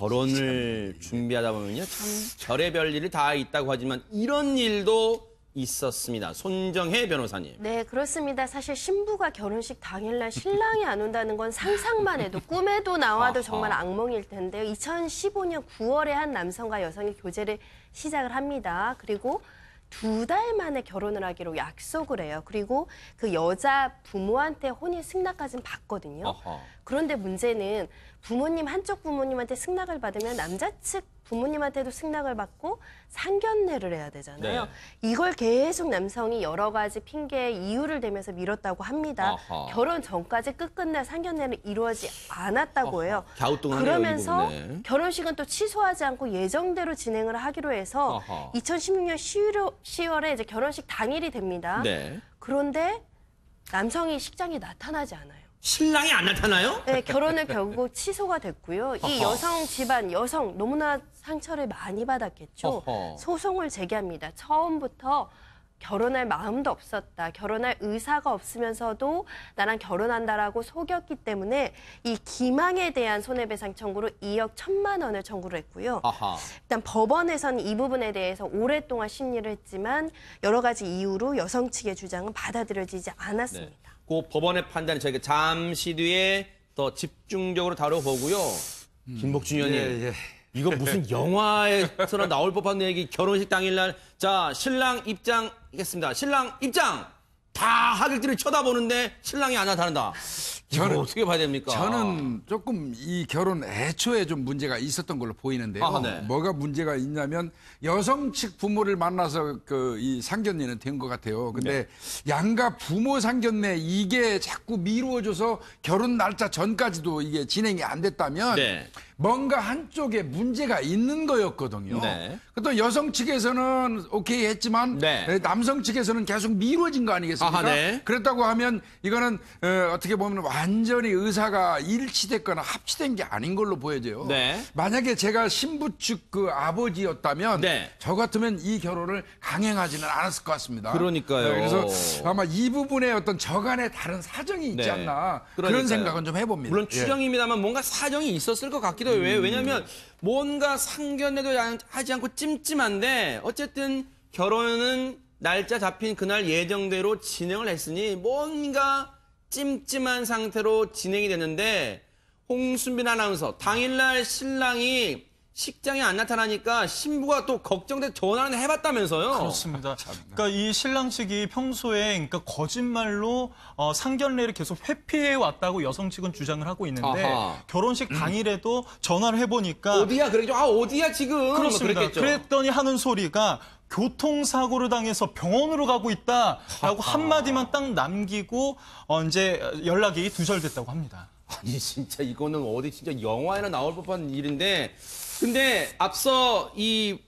결혼을 준비하다 보면요. 참 별의별 일이 다 있다고 하지만 이런 일도 있었습니다. 손정혜 변호사님. 네, 그렇습니다. 사실 신부가 결혼식 당일날 신랑이 안 온다는 건 상상만 해도 꿈에도 나와도 정말 악몽일 텐데요. 2015년 9월에 한 남성과 여성이 교제를 시작을 합니다. 그리고 2달 만에 결혼을 하기로 약속을 해요. 그리고 그 여자 부모한테 혼인 승낙까지는 받거든요. 그런데 문제는 부모님 한쪽 부모님한테 승낙을 받으면 남자 측 부모님한테도 승낙을 받고 상견례를 해야 되잖아요. 네. 이걸 계속 남성이 여러 가지 핑계 이유를 대면서 미뤘다고 합니다. 결혼 전까지 끝끝내 상견례는 이루어지지 않았다고 해요. 갸우뚱하네요, 그러면서 결혼식은 또 취소하지 않고 예정대로 진행을 하기로 해서 2016년 10월에 이제 결혼식 당일이 됩니다. 네. 그런데 남성이 식장에 나타나지 않아요. 신랑이 안 나타나요? 네, 결혼은 결국 취소가 됐고요. 이 여성 집안, 여성 너무나 상처를 많이 받았겠죠. 소송을 제기합니다. 처음부터 결혼할 마음도 없었다. 결혼할 의사가 없으면서도 나랑 결혼한다라고 속였기 때문에 이 기망에 대한 손해배상 청구로 2억 1천만 원을 청구를 했고요. 일단 법원에서는 이 부분에 대해서 오랫동안 심리를 했지만 여러 가지 이유로 여성 측의 주장은 받아들여지지 않았습니다. 네. 그 법원의 판단을 저희가 잠시 뒤에 더 집중적으로 다뤄보고요. 김복준 의원님, 이거 무슨 영화에서나 나올 법한 얘기, 결혼식 당일날 자 신랑 입장하겠습니다. 신랑 입장! 다 하객들이 쳐다보는데 신랑이 안 나타난다. 저는 어떻게 봐야 됩니까? 저는 조금 이 결혼 애초에 좀 문제가 있었던 걸로 보이는데요. 네. 뭐가 문제가 있냐면 여성 측 부모를 만나서 이 상견례는 된 것 같아요. 근데 양가 부모 상견례 이게 자꾸 미루어져서 결혼 날짜 전까지도 이게 진행이 안 됐다면 뭔가 한쪽에 문제가 있는 거였거든요. 또 여성 측에서는 오케이 했지만 남성 측에서는 계속 미뤄진 거 아니겠습니까? 그랬다고 하면 이거는 어떻게 보면 완전히 의사가 일치됐거나 합치된 게 아닌 걸로 보여져요. 만약에 제가 신부 측 그 아버지였다면 저 같으면 이 결혼을 강행하지는 않았을 것 같습니다. 그러니까요. 그래서 아마 이 부분에 어떤 저간의 다른 사정이 있지 않나 그런 생각은 좀 해봅니다. 물론 추정입니다만 뭔가 사정이 있었을 것 같기도 해요. 왜냐하면 뭔가 상견례도 하지 않고 찜찜한데 어쨌든 결혼은 날짜 잡힌 그날 예정대로 진행을 했으니 뭔가 찜찜한 상태로 진행이 됐는데 홍순빈 아나운서 당일날 신랑이 식장에 안 나타나니까 신부가 또 걱정돼서 전화를 해봤다면서요? 그렇습니다. 그러니까 이 신랑 측이 평소에 그러니까 거짓말로 상견례를 계속 회피해 왔다고 여성 측은 주장을 하고 있는데 결혼식 당일에도 전화를 해보니까 어디야? 그러죠. 어디야 지금? 그렇습니다. 그랬겠죠. 그랬더니 하는 소리가 교통사고를 당해서 병원으로 가고 있다라고 한마디만 딱 남기고 이제 연락이 두절됐다고 합니다. 아니 진짜 이거는 어디 진짜 영화에나 나올 법한 일인데 근데 앞서 이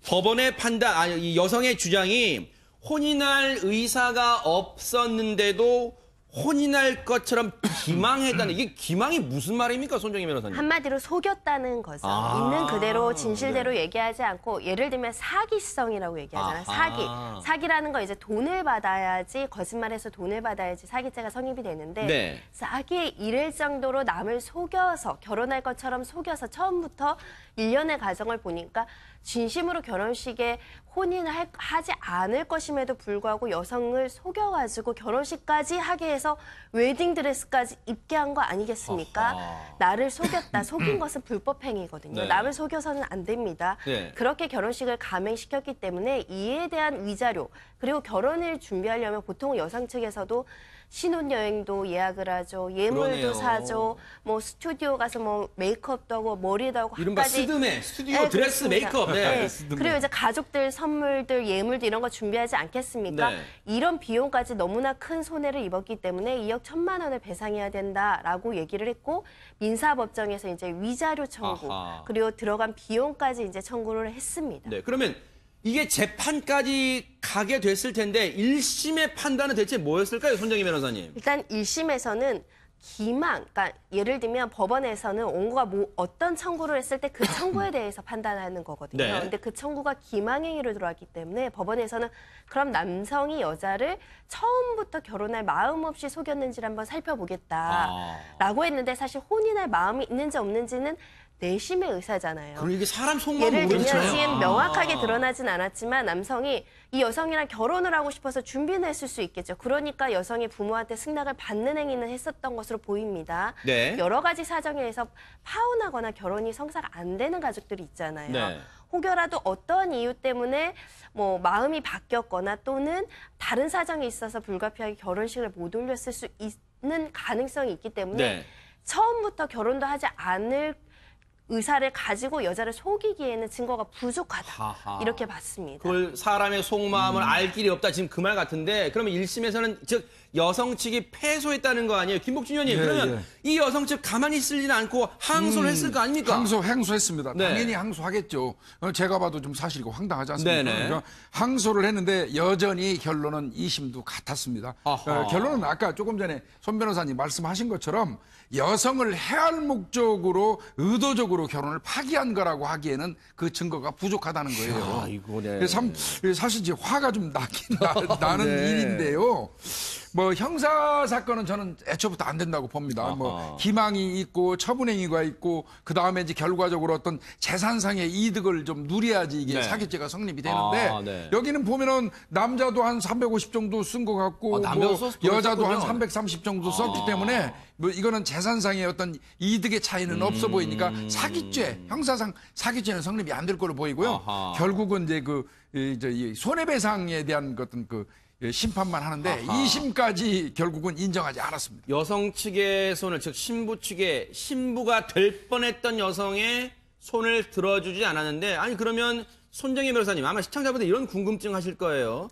법원의 판단, 이 여성의 주장이 혼인할 의사가 없었는데도 혼인할 것처럼 기망했다는 이게 기망이 무슨 말입니까, 손정혜 변호사님? 한마디로 속였다는 거죠. 있는 그대로 진실대로 얘기하지 않고 예를 들면 사기성이라고 얘기하잖아요. 사기라는 거 이제 돈을 받아야지 거짓말해서 돈을 받아야지 사기죄가 성립이 되는데 사기에 이를 정도로 남을 속여서 결혼할 것처럼 속여서 처음부터 일련의 과정을 보니까 진심으로 결혼식에 혼인을 하지 않을 것임에도 불구하고 여성을 속여가지고 결혼식까지 하게 해서 웨딩드레스까지 입게 한 거 아니겠습니까? 나를 속였다. 속인 것은 불법행위거든요. 남을 속여서는 안 됩니다. 그렇게 결혼식을 감행시켰기 때문에 이에 대한 위자료 그리고 결혼을 준비하려면 보통 여성 측에서도 신혼여행도 예약을 하죠. 예물도 사죠. 뭐 스튜디오 가서 뭐 메이크업도 하고 머리도 하고 이른바 스드메, 스튜디오 드레스 메이크업. 그리고 이제 가족들 선물들, 예물들 이런 거 준비하지 않겠습니까? 이런 비용까지 너무나 큰 손해를 입었기 때문에 2억 1천만 원을 배상해야 된다라고 얘기를 했고 민사법정에서 이제 위자료 청구 그리고 들어간 비용까지 이제 청구를 했습니다. 그러면 이게 재판까지 가게 됐을 텐데 1심의 판단은 대체 뭐였을까요, 손정혜 변호사님? 일단 1심에서는 기망, 그러니까 예를 들면 법원에서는 원고가 어떤 청구를 했을 때 그 청구에 대해서 판단하는 거거든요. 근데 그 청구가 기망행위로 들어왔기 때문에 법원에서는 그럼 남성이 여자를 처음부터 결혼할 마음 없이 속였는지를 한번 살펴보겠다라고 했는데 사실 혼인할 마음이 있는지 없는지는 내심의 의사잖아요. 그럼 이게 사람 속마음 예를 들면 모르겠잖아요. 지금 명확하게 드러나진 않았지만 남성이 이 여성이랑 결혼을 하고 싶어서 준비는 했을 수 있겠죠. 그러니까 여성이 부모한테 승낙을 받는 행위는 했었던 것으로 보입니다. 네. 여러 가지 사정에 의해서 파혼하거나 결혼이 성사가 안 되는 가족들이 있잖아요. 네. 혹여라도 어떠한 이유 때문에 뭐 마음이 바뀌었거나 또는 다른 사정이 있어서 불가피하게 결혼식을 못 올렸을 수 있는 가능성이 있기 때문에 네. 처음부터 결혼도 하지 않을 의사를 가지고 여자를 속이기에는 증거가 부족하다. 하하. 이렇게 봤습니다. 그걸 사람의 속마음을 알 길이 없다. 지금 그 말 같은데 그러면 1심에서는 즉 여성 측이 패소했다는 거 아니에요? 김복준 의원님. 예, 그러면 이 여성 측 가만히 있을지는 않고 항소를 했을 거 아닙니까? 항소했습니다. 네. 당연히 항소하겠죠. 제가 봐도 좀 사실이고 황당하지 않습니까? 네네. 그러니까 항소를 했는데 여전히 결론은 2심도 같았습니다. 결론은 아까 조금 전에 손 변호사님 말씀하신 것처럼 여성을 해할 목적으로 의도적으로 결혼을 파기한 거라고 하기에는 그 증거가 부족하다는 거예요. 아이고, 네. 그래서 참 사실 이제 화가 좀 나는 네. 일인데요. 뭐 형사 사건은 저는 애초부터 안 된다고 봅니다. 뭐 기망이 있고 처분행위가 있고 그 다음에 이제 결과적으로 어떤 재산상의 이득을 좀 누려야지 이게 네. 사기죄가 성립이 되는데 네. 여기는 보면은 남자도 한 350 정도 쓴 것 같고 남자도 뭐 썼군요. 여자도 한 330 정도 썼기 때문에 뭐 이거는 재산상의 어떤 이득의 차이는 없어 보이니까 사기죄 형사상 사기죄는 성립이 안 될 걸로 보이고요. 결국은 이제 이 손해배상에 대한 어떤 그 심판만 하는데 2심까지 결국은 인정하지 않았습니다. 여성 측의 손을 즉 신부 측의 신부가 될 뻔했던 여성의 손을 들어주지 않았는데 아니 그러면 손정혜 변호사님 아마 시청자분들 이런 궁금증 가지실 거예요.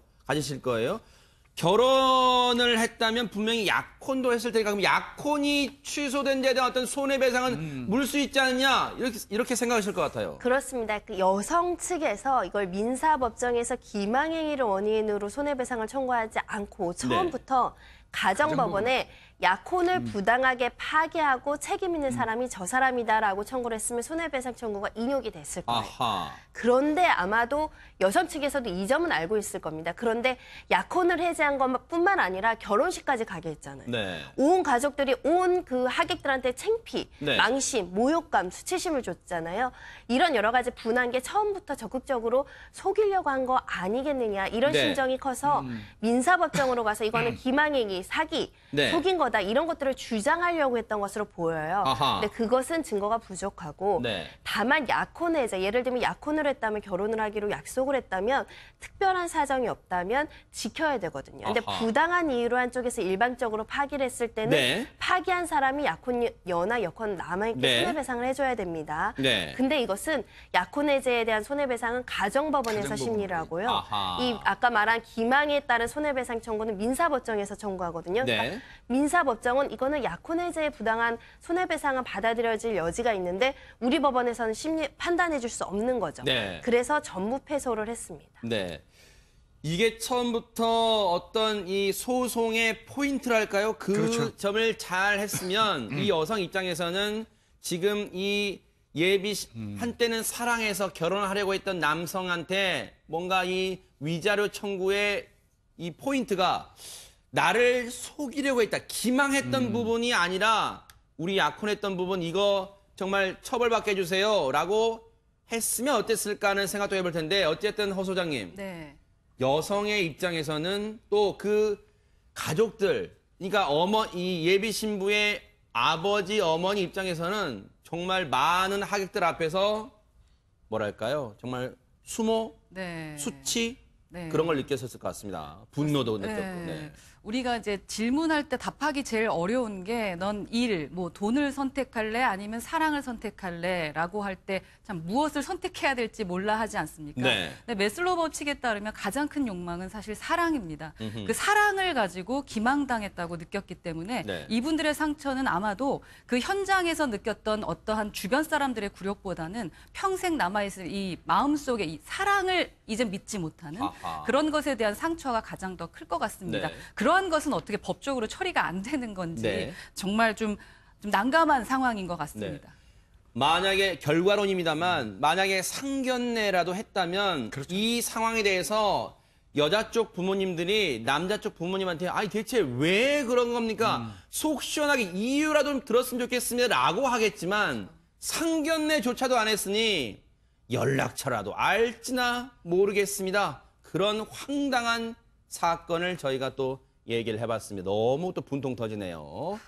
결혼을 했다면 분명히 약혼도 했을 테니까 그럼 약혼이 취소된 데에 대한 어떤 손해배상은 물 수 있지 않느냐 이렇게 생각하실 것 같아요. 그렇습니다. 그 여성 측에서 이걸 민사법정에서 기망행위를 원인으로 손해배상을 청구하지 않고 처음부터 가정법원에 약혼을 부당하게 파기하고 책임 있는 사람이 저 사람이다라고 청구를 했으면 손해배상 청구가 인용이 됐을 거예요. 아하. 그런데 아마도 여성 측에서도 이 점은 알고 있을 겁니다. 그런데 약혼을 해제한 것뿐만 아니라 결혼식까지 가게 했잖아요. 네. 온 가족들이 온 그 하객들한테 창피, 네. 망심, 모욕감, 수치심을 줬잖아요. 이런 여러 가지 분한 게 처음부터 적극적으로 속이려고 한 거 아니겠느냐. 이런 네. 심정이 커서 민사법정으로 가서 이거는 기망행위, 사기, 네. 속인 거다. 이런 것들을 주장하려고 했던 것으로 보여요. 아하. 근데 그것은 증거가 부족하고 네. 다만 약혼 해제, 예를 들면 약혼을 했다면 결혼을 하기로 약속을 했다면 특별한 사정이 없다면 지켜야 되거든요. 근데 아하. 부당한 이유로 한쪽에서 일방적으로 파기를 했을 때는 네. 파기한 사람이 약혼녀나 여건 남아있게 네. 손해배상을 해줘야 됩니다. 네. 근데 이것은 약혼 해제에 대한 손해배상은 가정법원에서 가정법원. 심리를 하고요. 아하. 이 아까 말한 기망에 따른 손해배상 청구는 민사법정에서 청구하거든요. 네. 그러니까 민사법정은 이거는 약혼 해제에 부당한 손해배상은 받아들여질 여지가 있는데 우리 법원에서는 판단해줄 수 없는 거죠. 네. 그래서 전부 패소를 했습니다. 네. 이게 처음부터 어떤 이 소송의 포인트랄까요? 그 그렇죠. 점을 잘 했으면 이 여성 입장에서는 지금 이 한때는 사랑해서 결혼을 하려고 했던 남성한테 뭔가 이 위자료 청구의 이 포인트가 나를 속이려고 했다. 기망했던 부분이 아니라 우리 약혼했던 부분 이거 정말 처벌받게 해주세요. 라고 했으면 어땠을까 하는 생각도 해볼 텐데 어쨌든 허 소장님. 네. 여성의 입장에서는 또 그 가족들, 그러니까 이 예비 신부의 아버지, 어머니 입장에서는 정말 많은 하객들 앞에서 뭐랄까요? 정말 수모, 네. 수치 네. 그런 걸 느꼈었을 것 같습니다. 분노도 느꼈고. 네. 네. 우리가 이제 질문할 때 답하기 제일 어려운 게 넌 뭐 돈을 선택할래 아니면 사랑을 선택할래라고 할 때 참 무엇을 선택해야 될지 몰라 하지 않습니까? 네. 근데 메슬로우 법칙에 따르면 가장 큰 욕망은 사실 사랑입니다. 그 사랑을 가지고 기망당했다고 느꼈기 때문에 네. 이분들의 상처는 아마도 그 현장에서 느꼈던 어떠한 주변 사람들의 굴욕보다는 평생 남아있을 이 마음속에 이 사랑을 이제 믿지 못하는 아하. 그런 것에 대한 상처가 가장 더 클 것 같습니다. 네. 그러한 것은 어떻게 법적으로 처리가 안 되는 건지 네. 정말 좀 난감한 상황인 것 같습니다. 만약에 결과론입니다만 만약에 상견례라도 했다면 이 상황에 대해서 여자 쪽 부모님들이 남자 쪽 부모님한테 아니 대체 왜 그런 겁니까? 속 시원하게 이유라도 좀 들었으면 좋겠습니다라고 하겠지만 상견례조차도 안 했으니 연락처라도 알지나 모르겠습니다. 그런 황당한 사건을 저희가 또 얘기를 해봤습니다. 너무 또 분통 터지네요.